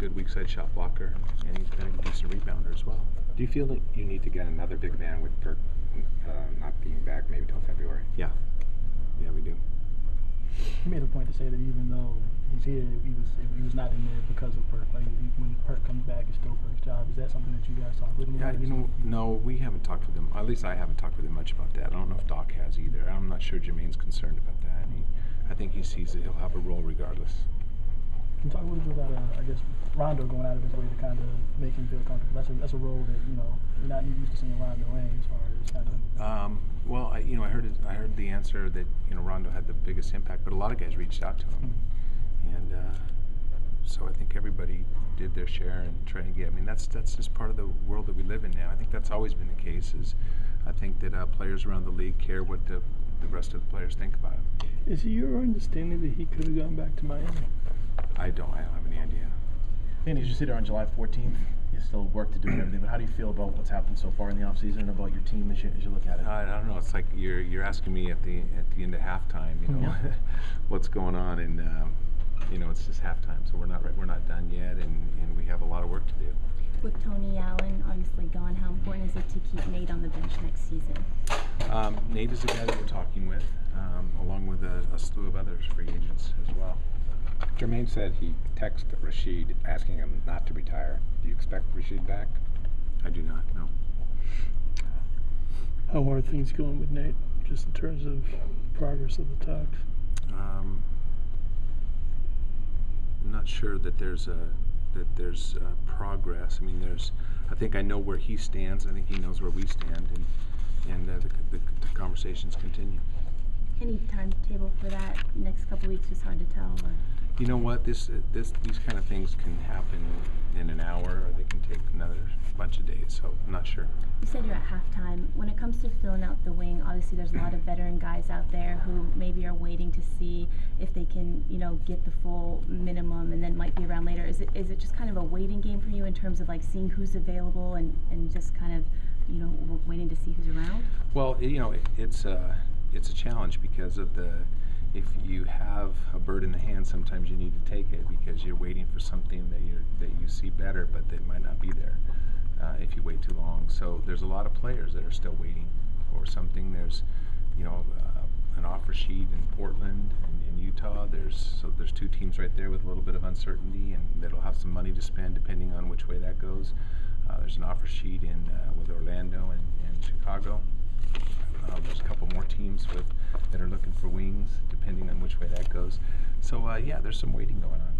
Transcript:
good weak side shot blocker, and he's been a decent rebounder as well. Do you feel that you need to get another big man with Perk not being back maybe till February? Yeah, we do. He made a point to say that even though he's here, he was not in there because of Perk. Like when Perk comes back, it's still Perk's job. Is that something that you guys talk with him about? Yeah, no, we haven't talked with him. At least I haven't talked with him much about that. I don't know if Doc has either. I'm not sure Jermaine's concerned about that. I think he sees that he'll have a role regardless. Can you talk a little bit about, I guess, Rondo going out of his way to kind of make him feel comfortable? That's a role that you're not used to seeing Rondo in as far as kind of. Well, I heard the answer that Rondo had the biggest impact, but a lot of guys reached out to him, and so I think everybody did their share and trying to get. I mean, that's just part of the world that we live in now. I think that's always been the case. I think that players around the league care what the rest of the players think about him. Is it your understanding that he could have gone back to Miami? I don't have any idea. Andy, as you sit there on July 14th, you still have work to do and everything, but how do you feel about what's happened so far in the offseason and about your team as you look at it? I don't know. It's like you're asking me at the end of halftime, what's going on, and it's just halftime, so we're not done yet, and we have a lot of work to do. With Tony Allen obviously gone, how important is it to keep Nate on the bench next season? Nate is the guy that we're talking with, along with a slew of others free agents as well. Jermaine said he texted Rashid asking him not to retire. Do you expect Rashid back? I do not, no. How are things going with Nate, just in terms of progress of the talks? I'm not sure that there's progress. I mean, I think I know where he stands. I think he knows where we stand, and the conversations continue. Any timetable for that next couple weeks is hard to tell. Or? You know what? These kind of things can happen in an hour, or they can take another bunch of days. So I'm not sure. You said you're at halftime. When it comes to filling out the wing, obviously there's a lot of veteran guys out there who maybe are waiting to see if they can, get the full minimum, and then might be around later. Is it just kind of a waiting game for you in terms of like seeing who's available and just kind of waiting to see who's around? Well, it's a challenge because of if you have a bird in the hand, sometimes you need to take it because you're waiting for something that you see better, but that might not be there if you wait too long. So there's a lot of players that are still waiting for something. There's an offer sheet in Portland and in Utah. There's two teams right there with a little bit of uncertainty, and that'll have some money to spend depending on which way that goes. There's an offer sheet with Orlando and Chicago. There's a couple more teams that are looking for wings, depending on which way that goes. So, there's some waiting going on.